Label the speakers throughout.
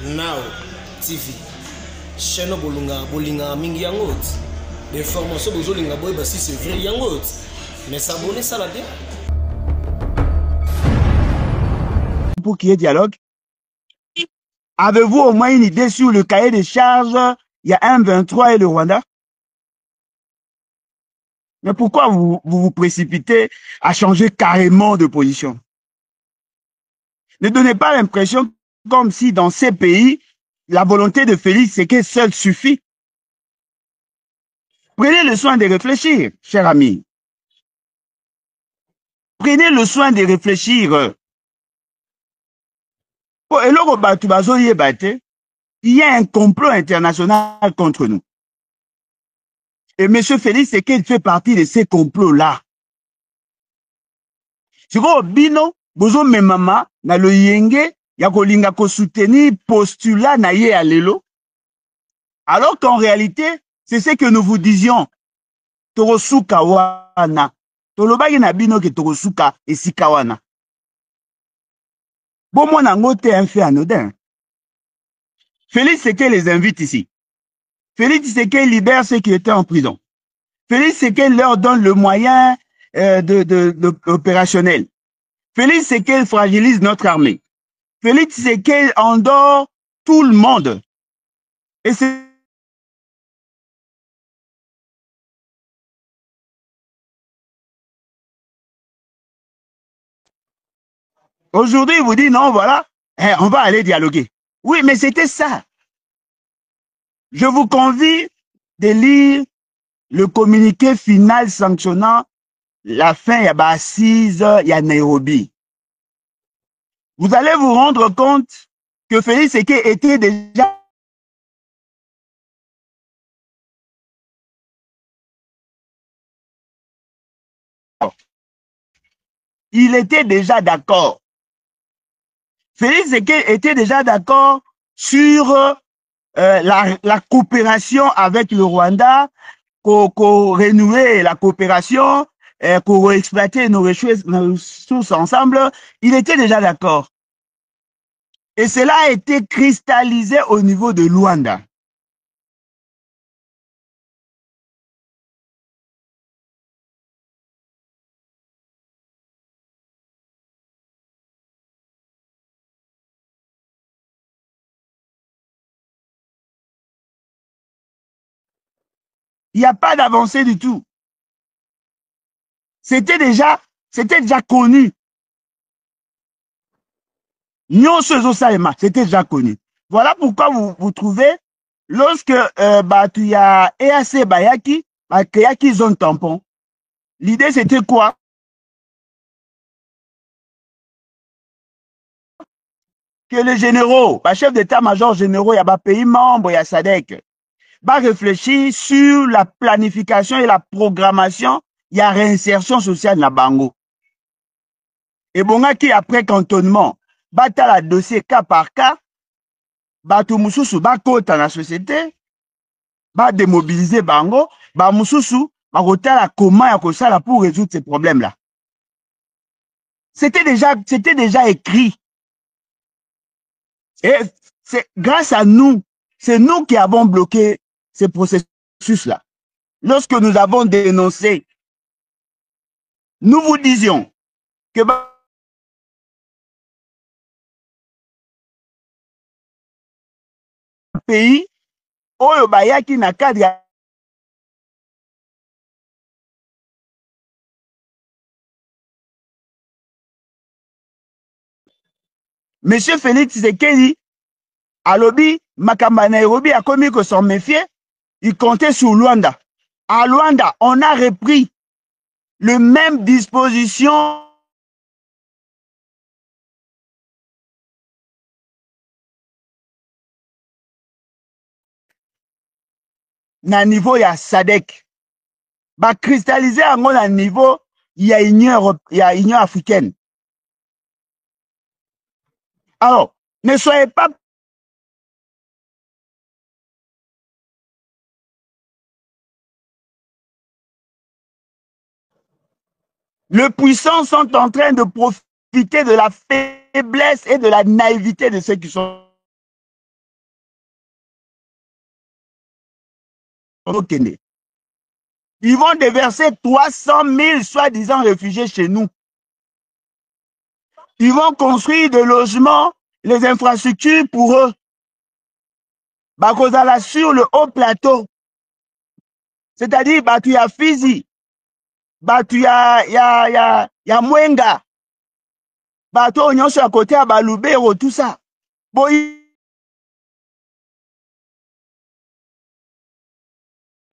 Speaker 1: Now TV chaîne bolinga mingi yango des formations bozolinga boyeba si c'est vrai yango mais s'abonner ça la bien
Speaker 2: pour qu'il y ait dialogue. Avez-vous au moins une idée sur le cahier des charges? Il y a M23 et le Rwanda. Mais pourquoi vous précipitez à changer carrément de position? Ne donnez pas l'impression comme si dans ces pays, la volonté de Félix Tshisekedi seule suffit. Prenez le soin de réfléchir, cher ami. Prenez le soin de réfléchir. Il y a un complot international contre nous. Et M. Félix Tshisekedi fait partie de ces complots-là. Si vous bino, bozo memama, na lo yenge, ya kolinga ko soutenir postulat na ye alelo. Alors qu'en réalité, c'est ce que nous vous disions. Torosuka wana. Tolobaki na bino ke torosuka esika wana. Bon, mon angote un fait anodin. Félix Tshisekedi les invite ici. Félix Tshisekedi libère ceux qui étaient en prison. Félix Tshisekedi leur donne le moyen opérationnel. Félix Tshisekedi fragilise notre armée. Félix Tshisekedi endort tout le monde. Et c'est aujourd'hui, il vous dit non, voilà, on va aller dialoguer. Oui, mais c'était ça. Je vous convie de lire le communiqué final sanctionnant la fin, il y a assise, il y a Nairobi. Vous allez vous rendre compte que Félix Tshisekedi était déjà il était déjà d'accord. Félix Tshisekedi était déjà d'accord sur la coopération avec le Rwanda, pour renouer la coopération, pour exploiter nos ressources ensemble. Il était déjà d'accord. Et cela a été cristallisé au niveau de Luanda. Il n'y a pas d'avancée du tout. C'était déjà connu. C'était déjà connu. Voilà pourquoi vous trouvez, lorsque il y a EAC Bayaki, Bayaki zone tampon, l'idée c'était quoi? Que les généraux, chef d'état-major généraux, il y a des pays membres, il y a SADC, va réfléchir sur la planification et la programmation, il y a réinsertion sociale na bango. Et bon, qui après cantonnement, bata la dossier cas par cas, batu mususu ba kota na société, ba démobiliser bango, ba mususu ba kotala comment ya kosala pour résoudre ces problèmes-là. C'était déjà écrit. Et c'est grâce à nous, c'est nous qui avons bloqué ces processus-là. Lorsque nous avons dénoncé, nous vous disions que pays, oyo bayaki na cadre ya Monsieur Félix Tshisekedi, alobi, makamba Nairobi a commis que s'en méfier, il comptait sur Luanda. À Luanda, on a repris le même disposition na niveau ya SADC. Ba cristalliser yango na niveau ya Union africaine. Alors, ne soyez pas les puissants sont en train de profiter de la faiblesse et de la naïveté de ceux qui sont Ils vont déverser 300 000 soi-disant réfugiés chez nous. Ils vont construire des logements, les infrastructures pour eux. Bakozala sur le haut plateau. C'est-à-dire, tu as Fizi, tu as Mwenga, tu as à côté à Balubero, tout ça. Bon,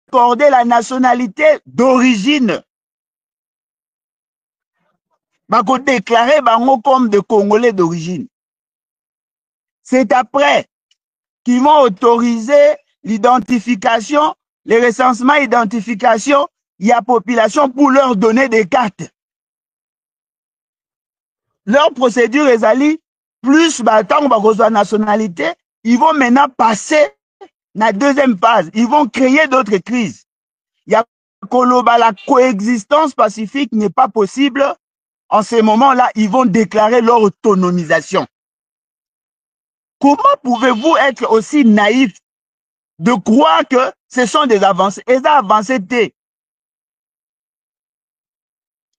Speaker 2: accorder la nationalité d'origine. Bako déclarer bango comme des Congolais d'origine. C'est après qu'ils vont autoriser l'identification, les recensements identification, il y a population pour leur donner des cartes. Leur procédure est allée, plus tant que la nationalité, ils vont maintenant passer la deuxième phase. Ils vont créer d'autres crises. Il y a la coexistence pacifique n'est pas possible. En ces moments-là, ils vont déclarer leur autonomisation. Comment pouvez-vous être aussi naïf de croire que ce sont des avancées? Ils ont avancé.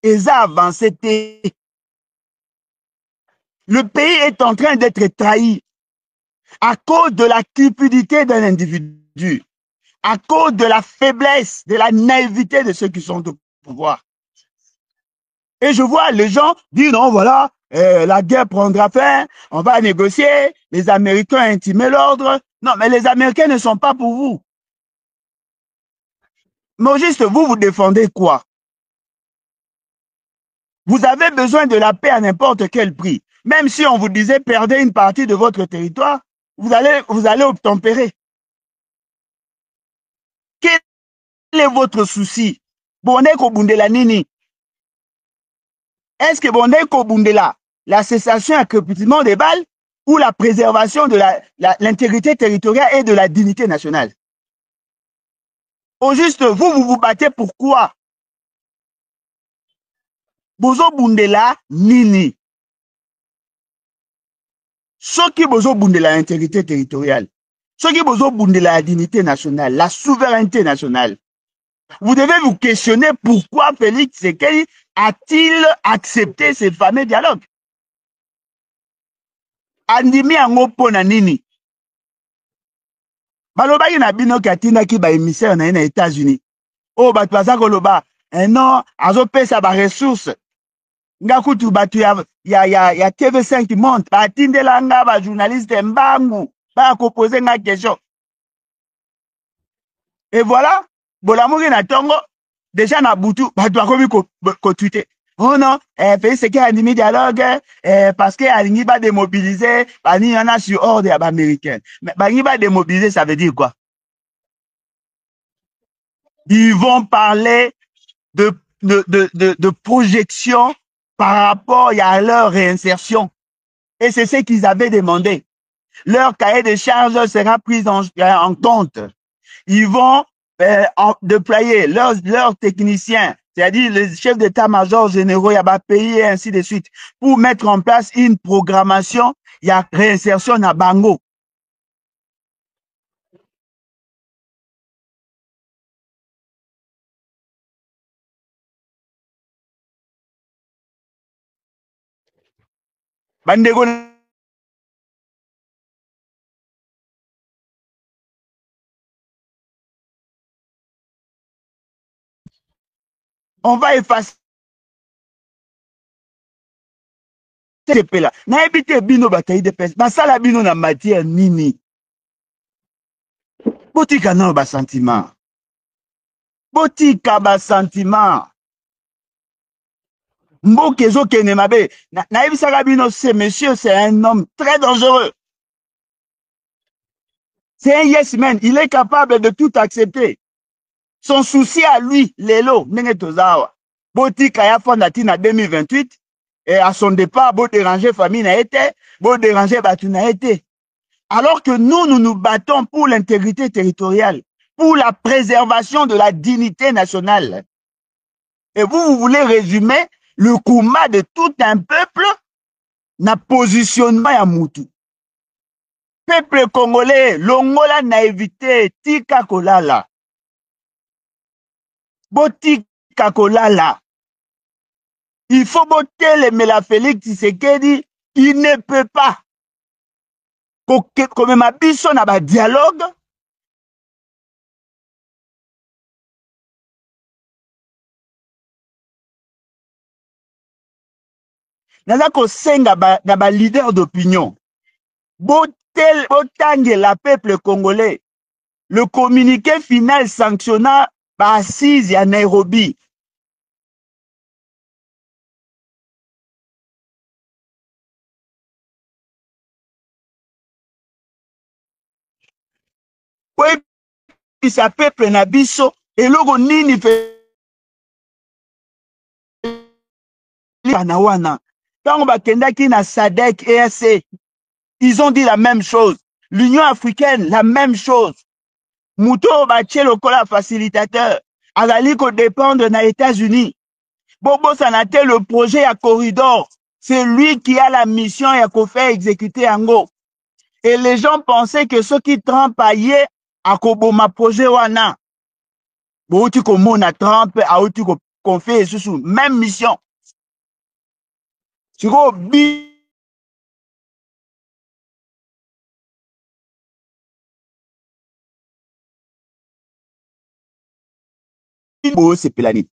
Speaker 2: Ils ont avancé. Le pays est en train d'être trahi à cause de la cupidité d'un individu, à cause de la faiblesse, de la naïveté de ceux qui sont au pouvoir. Et je vois les gens dire non, voilà, la guerre prendra fin, on va négocier, les Américains intimer l'ordre. Non, mais les Américains ne sont pas pour vous. Mais juste, vous défendez quoi? Vous avez besoin de la paix à n'importe quel prix. Même si on vous disait perdez une partie de votre territoire, vous allez obtempérer. Quel est votre souci? Bondeko Bundela Nini. Est-ce que Bondeko Bundela, la cessation et crépitement des balles ou la préservation de l'intégrité territoriale et de la dignité nationale? Au juste, vous vous battez pourquoi? Bozo Bundela Nini. Ceux qui bozo Bundela l'intégrité territoriale, ceux qui bozo Bundela la dignité nationale, la souveraineté nationale, vous devez vous questionner pourquoi Félix Tshisekedi a-t-il accepté ce fameux dialogue? Andimi yango pona nini? Balobaki na bino katina ki ba émissaire na États-Unis. Oh batu baza koloba, non, azopesa ba ressources. Ngakutu batu ya TV5 monte, batindela nga ba journaliste mbangu, ba ko poser nga question. Et voilà, bolamuki na tongo, déjà na butu, batu akomi ko tweeter. Oh non, Félix Tshisekedi a mis dialogue parce que Alingi va démobiliser, Bani y en a sur ordre américain. Mais Bani va démobiliser, ça veut dire quoi? Ils vont parler de projection par rapport à leur réinsertion. Et c'est ce qu'ils avaient demandé. Leur cahier de charges sera pris en compte. Ils vont déployer leurs techniciens, c'est-à-dire les chefs d'état-major généraux, il y a pays et ainsi de suite, pour mettre en place une programmation, il y a réinsertion à Bango. Bandego on va effacer là. Na ebite bino bataille de pes. Basala bino na matière nini. Botika na ba sentiment. Botika ba sentiment. Mbokezo kene mabe. Na ebisaka bino ce monsieur c'est un homme très dangereux. C'est un yes man, il est capable de tout accepter. Son souci à lui, Lelo, Nenge Tozawa. Botika ya fondati na 2028. Et à son départ, beau déranger famille n'a été, beau déranger Batu n'a été. Alors que nous nous battons pour l'intégrité territoriale, pour la préservation de la dignité nationale. Et vous voulez résumer le combat de tout un peuple na positionnement ya Moutou. Peuple congolais, longola naïveté, tika kolala. botika kolala. Il faut botelemela Félix Tshisekedi, il ne peut pas komema biso na ba dialogue. Naza kosenga na ba leader d'opinion. Botange la peuple congolais. Le communiqué final sanctionnant par assise à Nairobi. Oui, ça peuple na biso et logo nini fait wana. Quand bakendaki na SADC EAC, ils ont dit la même chose. L'Union africaine, la même chose. Mouto bache lokola facilitateur. Azali ko dépendre na États-Unis. Bobo Sanate, le projet à corridor. C'est lui qui a la mission et qu'on fait exécuter Ango. Et les gens pensaient que ceux qui Trump aillent à Koboma projet wana. Bon, tu comme na Trump, a tu qu'on fait sous même mission. Tu vois, c'est planète.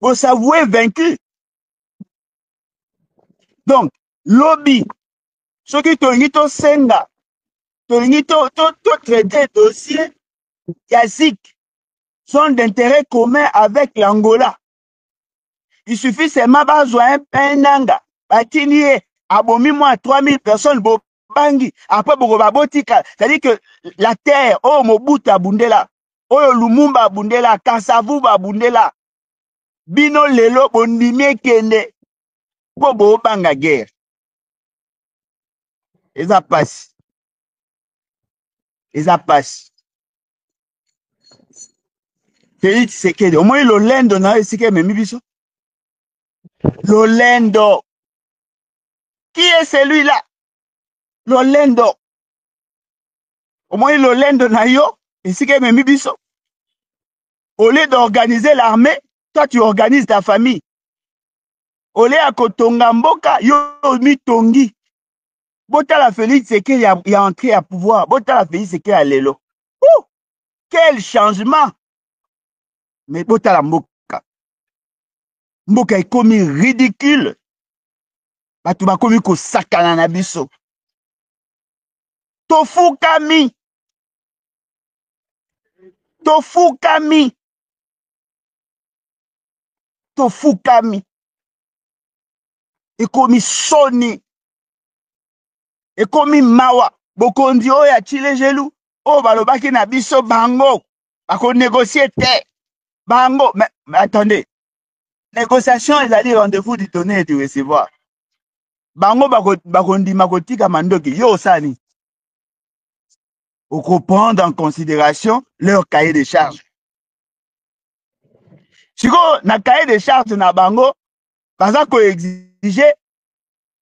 Speaker 2: Vous s'avouez vaincu. Donc, lobby, ceux qui t'ont senga, t'ont traité dossier, Yazik, sont d'intérêt commun avec l'Angola. Il suffit seulement besoin un nanga, batinier, abomi moi 3000 personnes, bangi, après botika. C'est-à-dire que la terre, oh Mobutu abundela, oh Lumumba abundela, Kasavubu abundela, bino lelo bondimie kende, bobo banga guerre. Et ça passe. Et ça passe. Félix Tshisekedi, au moins l'Olendo na esike memibiso. L'Olendo. Qui est celui-là? L'Olendo. Au moins l'Olendo na yo esike memibiso. Au lieu d'organiser l'armée, toi tu organises ta famille. Au lieu à kotonga mboka, yo mitongi. Botala Félix Tshisekedi y a entré à pouvoir. Botala Félix Tshisekedi à lelo. Oh, quel changement! Mais botala mboka. Mboka est comme ridicule. Batu bakomi ko sakana na biso. Tofukami. Tofukami. Tofukami. Ekomi soni. Ekomi mawa. Bokondi oyo ya chile gelu. Oh, balobaki na biso bango. Bako négocier te. Bango. Mais attendez. Négociation, ils allaient rendez-vous du donner et du recevoir. Bango bakondi makotika mandoki. Yo sani. Pour prendre en considération leur cahier de charges. Si vous na cahier de charges na bango, parce qu'on exigeait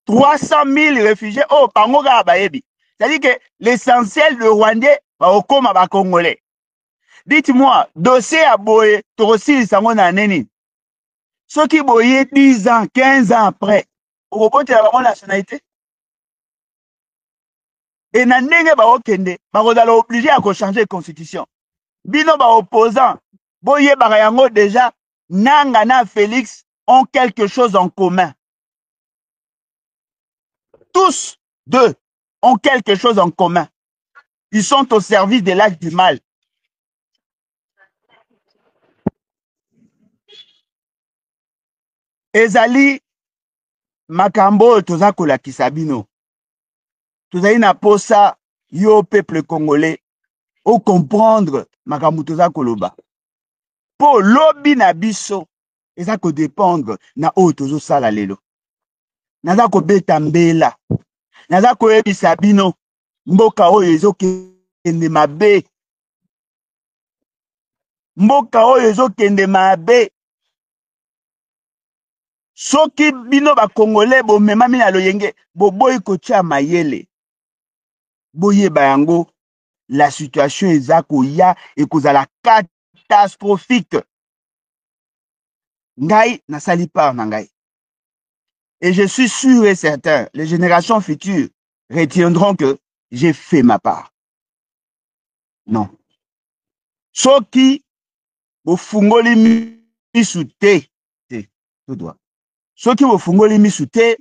Speaker 2: 300 000 réfugiés au Pango Gabayebi. C'est-à-dire que l'essentiel de Rwandais va au coma va Congolais. Dites-moi, dossier à Boye, Torossi, Sango na Neni. Ceux qui boyaient 10 ans, 15 ans après, au repos de la nationalité. Et na ndenge ba okende, ba kodala obligé à changer de constitution. Bino ba opposant, boye barayango déjà, Nanga na Félix ont quelque chose en commun. Tous deux ont quelque chose en commun. Ils sont au service de l'acte du mal. Ezali makambo toza kolakisa bino. Tozali na posa yo peuple congolais au comprendre makambo toza koloba. Po lobi na biso eza ko dépendre na oyo tozo sala lelo. Naza ko beta mbela. Naza ko yebisa bino mboka oyo ezokende mabe. Mboka oyo ezokende mabe. Soki bino ba Congolais bo mema mina loyenge bo boyi kotia mayele. Boye bayango la situation ezako ya ekozala catastrophique. Ngai nasali part na ngai. Et je suis sûr et certain, les générations futures retiendront que j'ai fait ma part. Non. Soki bo fungoli misu te, tout droit. Soki bo fungoli misu te,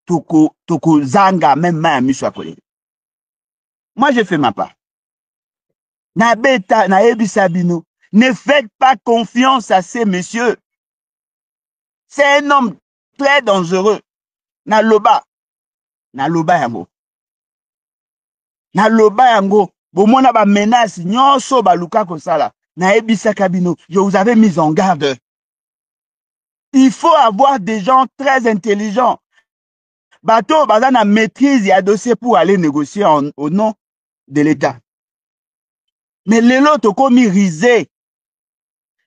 Speaker 2: toko zanga même ma misu akole. Moi j'ai fait ma part. Na beta na ebisa bino, ne faites pas confiance à ces messieurs. C'est un homme très dangereux. Na loba yango. Na loba yango. Bomona ba menace nyonso ba luka kosala. Na ebisa kabino. Je vous avais mis en garde. Il faut avoir des gens très intelligents. Bateau bazana maîtrise ya dossier pour aller négocier au nom de l'État. Mais lelo tokomi risé.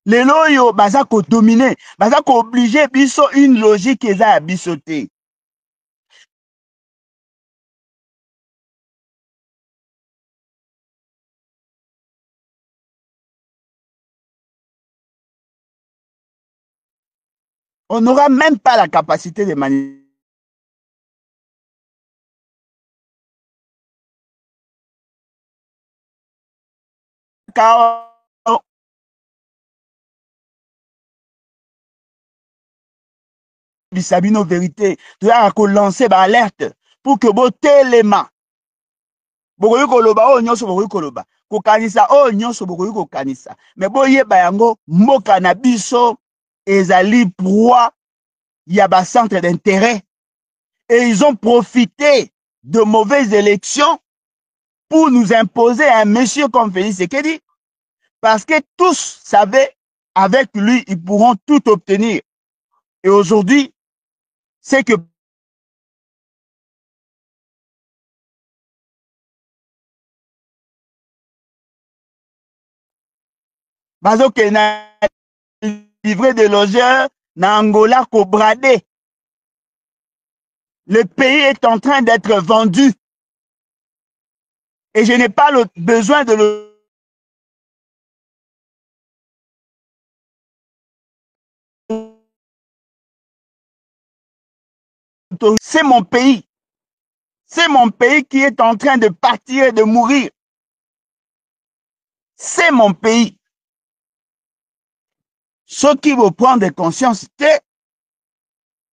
Speaker 2: Lelo yo baza ko dominer, baza ko obliger biso une logique eza ya biso te. On n'aura même pas la capacité de manipuler. Bisabino vérité, tu as lancer ba alerte pour que bo telema. Bokoyi koloba o nyonso bokoyi koloba. Ko kanisa o nyonso bokoyi ko kanisa. Mais boye ba yango mboka na biso ezali proie ya ba centre d'intérêt. Et ils ont profité de mauvaises élections pour nous imposer un monsieur comme Félix Tshisekedi. Parce que tous savaient, avec lui, ils pourront tout obtenir. Et aujourd'hui, c'est que Bazoke na livré de logeurs, na Angola ko bradé. Le pays est en train d'être vendu. Et je n'ai pas le besoin de le... C'est mon pays. C'est mon pays qui est en train de partir et de mourir. C'est mon pays. Ceux qui vont prendre conscience, c'est...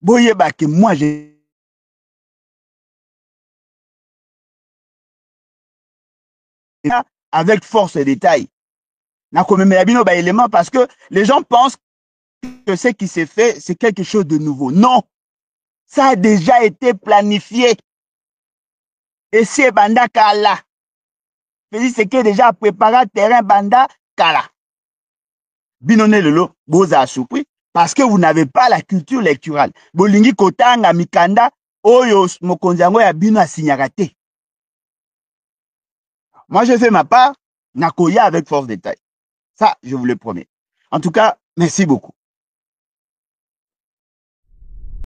Speaker 2: Boyeba que moi, j'ai... avec force et détail. Parce que les gens pensent que ce qui s'est fait, c'est quelque chose de nouveau. Non, ça a déjà été planifié. Et c'est Banda Kala. C'est que déjà préparé terrain Banda Kala. Binone lelo, boza surpris, parce que vous n'avez pas la culture lecturale. Bolingi kotanga mikanda, oyo mokonzango ya bino asignarate. Moi, je fais ma part, nakoya avec force détail. Ça, je vous le promets. En tout cas, merci beaucoup.